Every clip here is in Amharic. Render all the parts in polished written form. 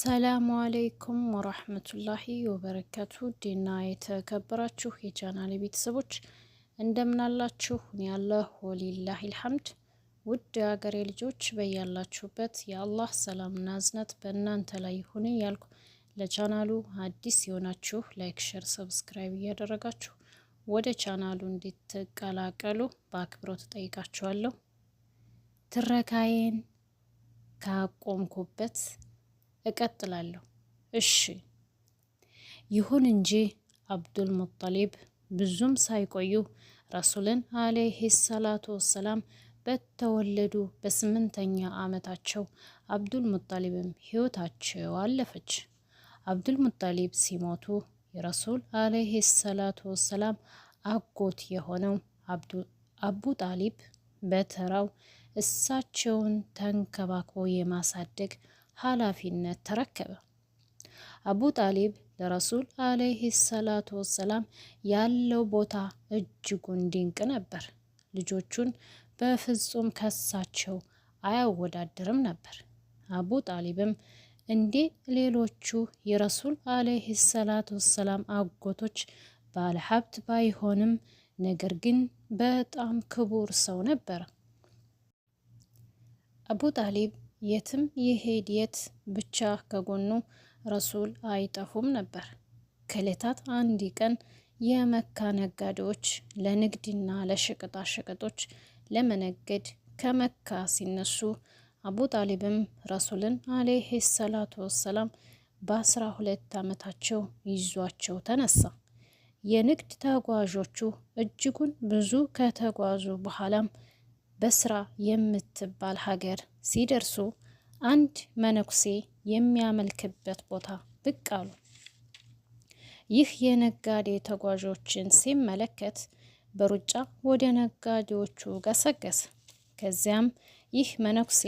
አሰላሙ አለይኩም ወራህመቱላሂ ወበረካቱ። ዲና የተከበራችሁ የቻናሌ ቤተሰቦች እንደምናላችሁ ያለሁ ወሊላሂል ሐምድ። ውድ ሀገሬ ልጆች በያላችሁበት የአላህ ሰላምና እዝነት በእናንተ ላይ ይሁን ያልኩ ለቻናሉ አዲስ የሆናችሁ ላይክ፣ ሼር፣ ሰብስክራይብ እያደረጋችሁ ወደ ቻናሉ እንድትቀላቀሉ በአክብሮት ጠይቃችኋለሁ። ትረካዬን ካቆምኩበት እቀጥላለሁ። እሺ ይሁን እንጂ አብዱል ሙጠሊብ ብዙም ሳይቆዩ ረሱልን አለይሂ ሰላቱ ወሰላም በተወለዱ በ8ኛ ዓመታቸው አብዱል ሙጠሊብም ህይወታቸው አለፈች። አብዱል ሙጠሊብ ሲሞቱ የረሱል አለይሂ ሰላቱ ወሰላም አጎት የሆነው አቡ ጣሊብ በተራው እሳቸውን ተንከባክቦ የማሳደግ ኃላፊነት ተረከበ። አቡ ጣሊብ ለረሱል አለይሂ ሰላቱ ወሰላም ያለው ቦታ እጅጉን ድንቅ ነበር። ልጆቹን በፍጹም ከሳቸው አያወዳድርም ነበር። አቡ ጣሊብም እንደ ሌሎቹ የረሱል አለይሂ ሰላቱ ወሰላም አጎቶች ባለሀብት ባይሆንም ነገር ግን በጣም ክቡር ሰው ነበር። አቡ ጣሊብ የትም ይሄድ የት ብቻ ከጎኑ ረሱል አይጠፉም ነበር። ከዕለታት አንድ ቀን የመካ ነጋዴዎች ለንግድና ለሸቀጣ ሸቀጦች ለመነገድ ከመካ ሲነሱ አቡ ጣሊብም ረሱልን አለይሂ ሰላቱ ወሰላም በ12 ዓመታቸው ይዟቸው ተነሳ። የንግድ ተጓዦቹ እጅጉን ብዙ ከተጓዙ በኋላም በስራ የምትባል ሀገር ሲደርሱ አንድ መነኩሴ የሚያመልክበት ቦታ ብቅ አሉ። ይህ የነጋዴ ተጓዦችን ሲመለከት በሩጫ ወደ ነጋዴዎቹ ገሰገሰ። ከዚያም ይህ መነኩሴ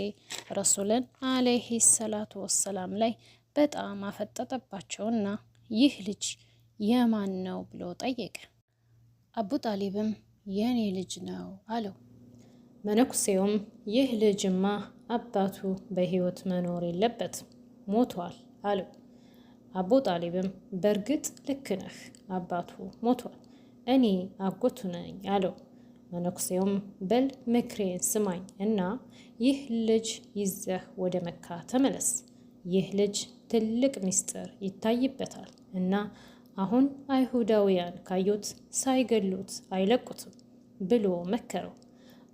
ረሱልን አለይሂ ሰላቱ ወሰላም ላይ በጣም አፈጠጠባቸውና ይህ ልጅ የማን ነው ብሎ ጠየቀ። አቡ ጣሊብም የኔ ልጅ ነው አለው። መነኩሴውም ይህ ልጅማ አባቱ በህይወት መኖር የለበትም ሞቷል አለው። አቡ ጣሊብም በእርግጥ ልክ ነህ፣ አባቱ ሞቷል፣ እኔ አጎቱ ነኝ አለው። መነኩሴውም በል ምክሬን ስማኝ እና ይህ ልጅ ይዘህ ወደ መካ ተመለስ። ይህ ልጅ ትልቅ ምስጢር ይታይበታል እና አሁን አይሁዳውያን ካዩት ሳይገሉት አይለቁትም ብሎ መከረው።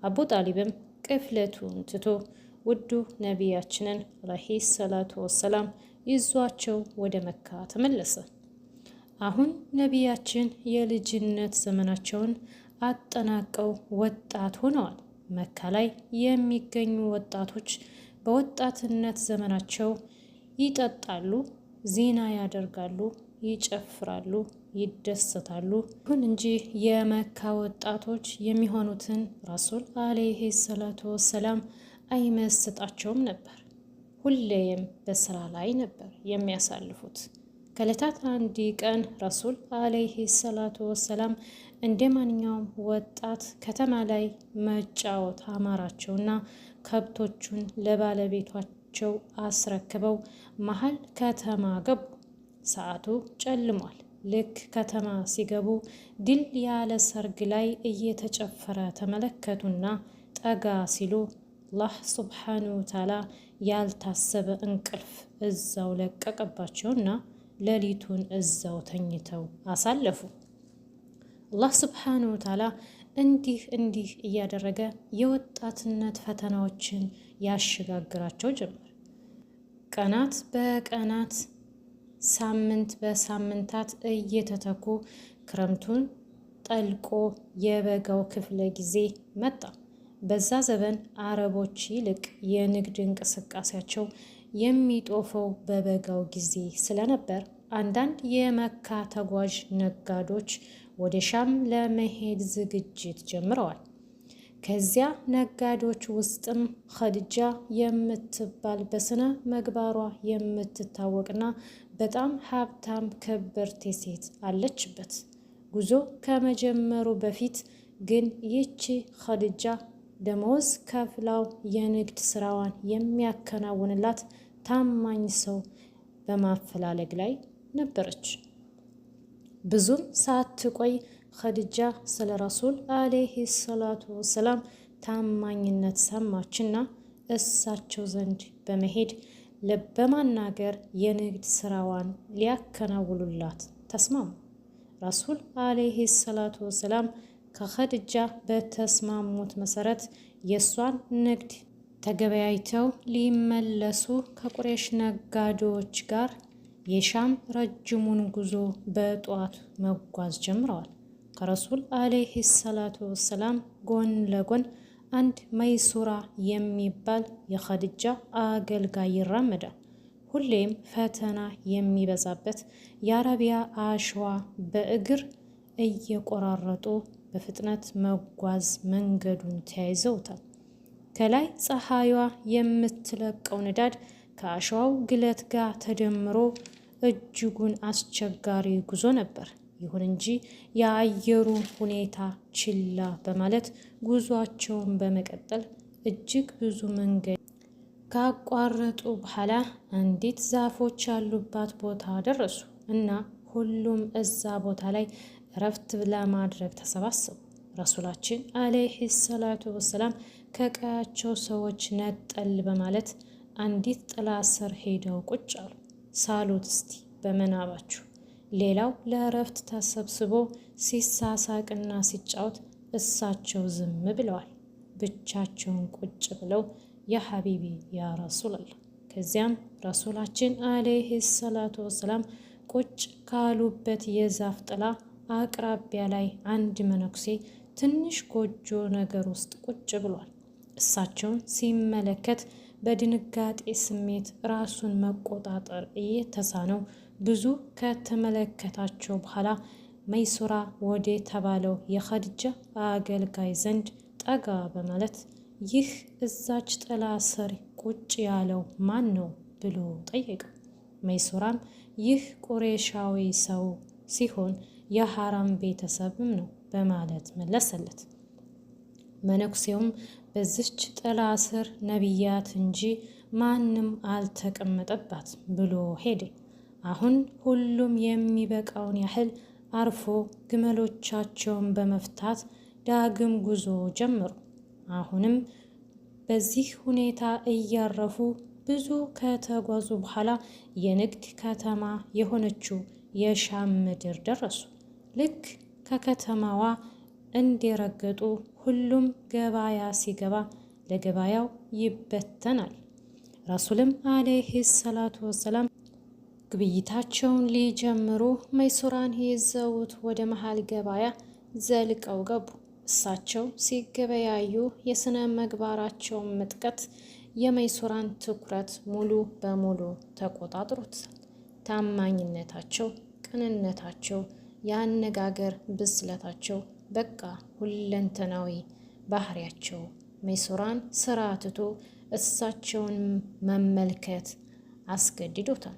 አቡ ጣሊብም ቅፍለቱን ትቶ ውዱ ነቢያችንን አለይሂ ሰላቱ ወሰላም ይዟቸው ወደ መካ ተመለሰ። አሁን ነቢያችን የልጅነት ዘመናቸውን አጠናቀው ወጣት ሆነዋል። መካ ላይ የሚገኙ ወጣቶች በወጣትነት ዘመናቸው ይጠጣሉ፣ ዚና ያደርጋሉ፣ ይጨፍራሉ፣ ይደሰታሉ። ይሁን እንጂ የመካ ወጣቶች የሚሆኑትን ረሱል አለይሂ ሰላቱ ወሰላም አይመስጣቸውም ነበር። ሁሌም በስራ ላይ ነበር የሚያሳልፉት። ከዕለታት አንድ ቀን ረሱል አለይሂ ሰላቱ ወሰላም እንደ ማንኛውም ወጣት ከተማ ላይ መጫወት አማራቸውና ከብቶቹን ለባለቤቷቸው አስረክበው መሀል ከተማ ገቡ። ሰዓቱ ጨልሟል። ልክ ከተማ ሲገቡ ድል ያለ ሰርግ ላይ እየተጨፈረ ተመለከቱና ጠጋ ሲሉ አላህ ሱብሓነሁ ወተዓላ ያልታሰበ እንቅልፍ እዛው ለቀቀባቸውና ሌሊቱን እዛው ተኝተው አሳለፉ። አላህ ሱብሓነሁ ወተዓላ እንዲህ እያደረገ የወጣትነት ፈተናዎችን ያሸጋግራቸው ጀመር። ቀናት በቀናት ሳምንት በሳምንታት እየተተኩ ክረምቱን ጠልቆ የበጋው ክፍለ ጊዜ መጣ። በዛ ዘመን አረቦች ይልቅ የንግድ እንቅስቃሴያቸው የሚጦፈው በበጋው ጊዜ ስለነበር አንዳንድ የመካ ተጓዥ ነጋዶች ወደ ሻም ለመሄድ ዝግጅት ጀምረዋል። ከዚያ ነጋዴዎች ውስጥም ኸዲጃ የምትባል በስነ ምግባሯ የምትታወቅና በጣም ሀብታም ከበርቴ ሴት አለችበት። ጉዞ ከመጀመሩ በፊት ግን ይቺ ኸዲጃ ደመወዝ ከፍላው የንግድ ስራዋን የሚያከናውንላት ታማኝ ሰው በማፈላለግ ላይ ነበረች። ብዙም ሳትቆይ ኸዲጃ ስለ ረሱል አለይሂ ሰላቱ ወሰላም ታማኝነት ሰማችና እሳቸው ዘንድ በመሄድ በማናገር የንግድ ስራዋን ሊያከናውሉላት ተስማሙ። ረሱል አለይሂ ሰላቱ ወሰላም ከኸዲጃ በተስማሙት መሰረት የእሷን ንግድ ተገበያይተው ሊመለሱ ከቁሬሽ ነጋዴዎች ጋር የሻም ረጅሙን ጉዞ በጧት መጓዝ ጀምረዋል። ከረሱል አለይሂ ሰላቱ ወሰላም ጎን ለጎን አንድ መይሱራ የሚባል የኸዲጃ አገልጋይ ይራመዳል። ሁሌም ፈተና የሚበዛበት የአረቢያ አሸዋ በእግር እየቆራረጡ በፍጥነት መጓዝ መንገዱን ተያይዘውታል። ከላይ ፀሐይዋ የምትለቀው ንዳድ ከአሸዋው ግለት ጋር ተደምሮ እጅጉን አስቸጋሪ ጉዞ ነበር። ይሁን እንጂ የአየሩ ሁኔታ ችላ በማለት ጉዟቸውን በመቀጠል እጅግ ብዙ መንገድ ካቋረጡ በኋላ አንዲት ዛፎች ያሉባት ቦታ ደረሱ እና ሁሉም እዛ ቦታ ላይ እረፍት ለማድረግ ተሰባሰቡ። ረሱላችን አለይሂ ሰላቱ ወሰላም ከቀያቸው ሰዎች ነጠል በማለት አንዲት ጥላ ስር ሄደው ቁጭ አሉ። ሳሉት እስቲ በመናባችሁ። ሌላው ለእረፍት ተሰብስቦ ሲሳሳቅና ሲጫወት፣ እሳቸው ዝም ብለዋል። ብቻቸውን ቁጭ ብለው ያ ሐቢቢ ያ ረሱላላህ። ከዚያም ረሱላችን አለይሂ ሰላቱ ወሰላም ቁጭ ካሉበት የዛፍ ጥላ አቅራቢያ ላይ አንድ መነኩሴ ትንሽ ጎጆ ነገር ውስጥ ቁጭ ብሏል። እሳቸውን ሲመለከት በድንጋጤ ስሜት ራሱን መቆጣጠር እየተሳነው ብዙ ከተመለከታቸው በኋላ መይሱራ ወደ ተባለው የኸዲጃ አገልጋይ ዘንድ ጠጋ በማለት ይህ እዛች ጥላ ስር ቁጭ ያለው ማን ነው ብሎ ጠየቀው። መይሱራም ይህ ቁሬሻዊ ሰው ሲሆን የሐራም ቤተሰብም ነው በማለት መለሰለት። መነኩሴውም በዚች ጥላ ስር ነቢያት እንጂ ማንም አልተቀመጠባት ብሎ ሄደ። አሁን ሁሉም የሚበቃውን ያህል አርፎ ግመሎቻቸውን በመፍታት ዳግም ጉዞ ጀመሩ። አሁንም በዚህ ሁኔታ እያረፉ ብዙ ከተጓዙ በኋላ የንግድ ከተማ የሆነችው የሻም ምድር ደረሱ። ልክ ከከተማዋ እንደረገጡ ሁሉም ገበያ ሲገባ ለገበያው ይበተናል። ረሱልም አለይሂ ሰላቱ ወሰላም ግብይታቸውን ሊጀምሩ መይሱራን ይዘውት ወደ መሃል ገበያ ዘልቀው ገቡ። እሳቸው ሲገበያዩ የስነ ምግባራቸውን ምጥቀት የመይሱራን ትኩረት ሙሉ በሙሉ ተቆጣጥሮት፣ ታማኝነታቸው፣ ቅንነታቸው፣ የአነጋገር ብስለታቸው፣ በቃ ሁለንተናዊ ባህሪያቸው መይሱራን ስራ ትቶ እሳቸውን መመልከት አስገድዶታል።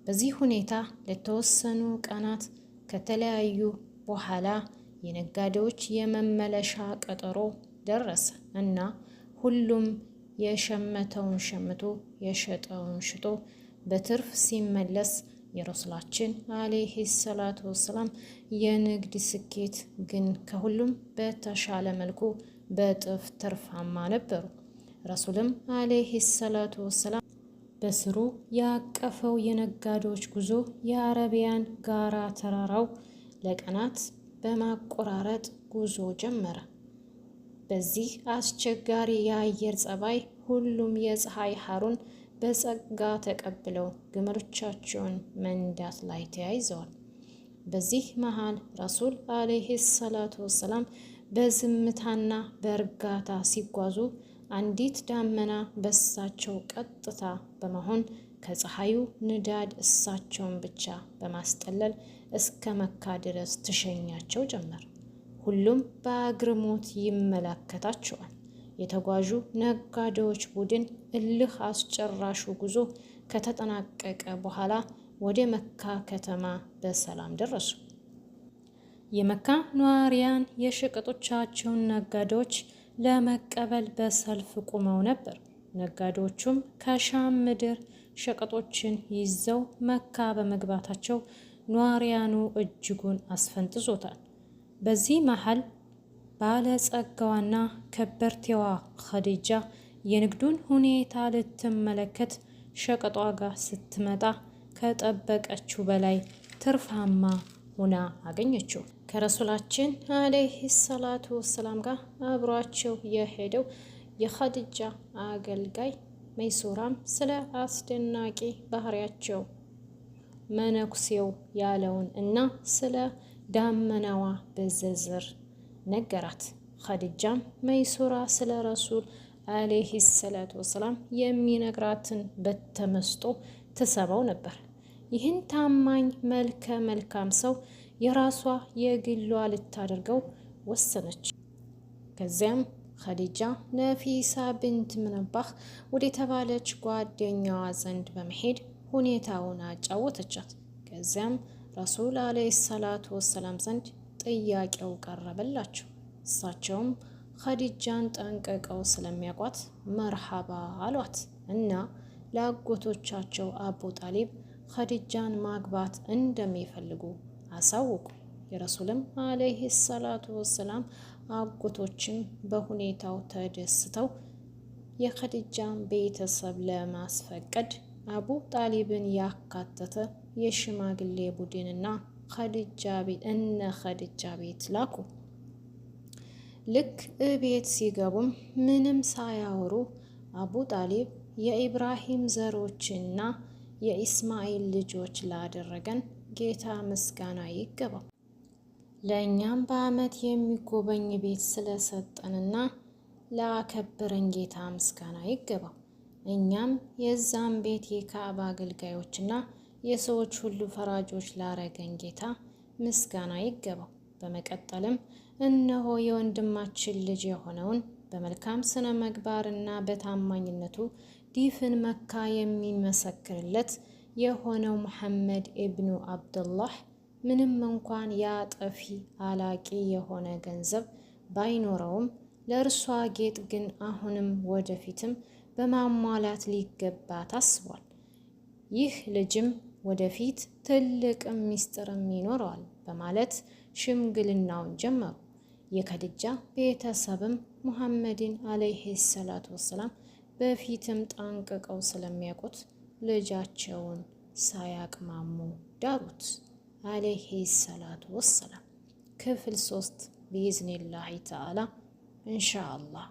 በዚህ ሁኔታ ለተወሰኑ ቀናት ከተለያዩ በኋላ የነጋዴዎች የመመለሻ ቀጠሮ ደረሰ እና ሁሉም የሸመተውን ሸምቶ የሸጠውን ሽጦ በትርፍ ሲመለስ የረሱላችን አለይሂ ሰላቱ ወሰላም የንግድ ስኬት ግን ከሁሉም በተሻለ መልኩ በእጥፍ ትርፋማ ነበሩ። ረሱልም አለይሂ ሰላቱ ወሰላም በስሩ ያቀፈው የነጋዴዎች ጉዞ የአረቢያን ጋራ ተራራው ለቀናት በማቆራረጥ ጉዞ ጀመረ። በዚህ አስቸጋሪ የአየር ጸባይ ሁሉም የፀሐይ ሐሩን በጸጋ ተቀብለው ግመሎቻቸውን መንዳት ላይ ተያይዘዋል። በዚህ መሃል ረሱል አለይሂ ሰላቱ ወሰላም በዝምታና በእርጋታ ሲጓዙ አንዲት ዳመና በእሳቸው ቀጥታ በመሆን ከፀሐዩ ንዳድ እሳቸውን ብቻ በማስጠለል እስከ መካ ድረስ ትሸኛቸው ጀመር። ሁሉም በአግርሞት ይመለከታቸዋል። የተጓዡ ነጋዴዎች ቡድን እልህ አስጨራሹ ጉዞ ከተጠናቀቀ በኋላ ወደ መካ ከተማ በሰላም ደረሱ። የመካ ነዋሪያን የሸቀጦቻቸውን ነጋዴዎች ለመቀበል በሰልፍ ቆመው ነበር። ነጋዴዎቹም ከሻም ምድር ሸቀጦችን ይዘው መካ በመግባታቸው ኗሪያኑ እጅጉን አስፈንጥዞታል። በዚህ መሃል ባለጸጋዋና ከበርቴዋ ኸዲጃ የንግዱን ሁኔታ ልትመለከት ሸቀጧ ጋር ስትመጣ ከጠበቀችው በላይ ትርፋማ ሆና አገኘችው። ከረሱላችን አለይሂ ሰላቱ ወሰላም ጋር አብሯቸው የሄደው የኸዲጃ አገልጋይ መይሱራም ስለ አስደናቂ ባህሪያቸው መነኩሴው ያለውን እና ስለ ዳመናዋ በዝርዝር ነገራት። ኸዲጃም መይሱራ ስለ ረሱል አለይሂ ሰላቱ ወሰላም የሚነግራትን በተመስጦ ትሰማው ነበር። ይህን ታማኝ መልከ መልካም ሰው የራሷ የግሏ ልታደርገው ወሰነች። ከዚያም ኸዲጃ ነፊሳ ብንት ምነባህ ወደ ተባለች ጓደኛዋ ዘንድ በመሄድ ሁኔታውን አጫወተቻት። ከዚያም ረሱል አለይሂ ሰላቱ ወሰላም ዘንድ ጥያቄው ቀረበላቸው። እሳቸውም ኸዲጃን ጠንቅቀው ስለሚያውቋት መርሐባ አሏት እና ለአጎቶቻቸው አቡ ጣሊብ ኸዲጃን ማግባት እንደሚፈልጉ አሳወቁ። የረሱልም አለይሂ ሰላቱ ወሰላም አጎቶችም በሁኔታው ተደስተው የኸዲጃን ቤተሰብ ለማስፈቀድ አቡ ጣሊብን ያካተተ የሽማግሌ ቡድንና ኸዲጃ ቤት ላኩ። ልክ እቤት ሲገቡም ምንም ሳያወሩ አቡ ጣሊብ የኢብራሂም ዘሮችና የኢስማኤል ልጆች ላደረገን ጌታ ምስጋና ይገባው፣ ለእኛም በዓመት የሚጎበኝ ቤት ስለሰጠንና ላከበረን ጌታ ምስጋና ይገባው፣ እኛም የዛም ቤት የካዕባ አገልጋዮችና የሰዎች ሁሉ ፈራጆች ላረገን ጌታ ምስጋና ይገባው። በመቀጠልም እነሆ የወንድማችን ልጅ የሆነውን በመልካም ስነ ምግባርና በታማኝነቱ ዲፍን መካ የሚመሰክርለት የሆነው ሙሐመድ ኢብኑ አብዱላህ ምንም እንኳን ያጠፊ አላቂ የሆነ ገንዘብ ባይኖረውም ለእርሷ ጌጥ ግን አሁንም ወደፊትም በማሟላት ሊገባ ታስቧል። ይህ ልጅም ወደፊት ትልቅ ሚስጥርም ይኖረዋል በማለት ሽምግልናውን ጀመሩ። የኸዲጃ ቤተሰብም ሙሐመድን አለይሂ ሰላቱ ወሰላም በፊትም ጠንቅቀው ስለሚያውቁት ልጃቸውን ሳያቅማሙ ዳሩት አለይሂ ሰላቱ ወሰላም። ክፍል 3 ቢኢዝኒላሂ ተዓላ ኢንሻአላህ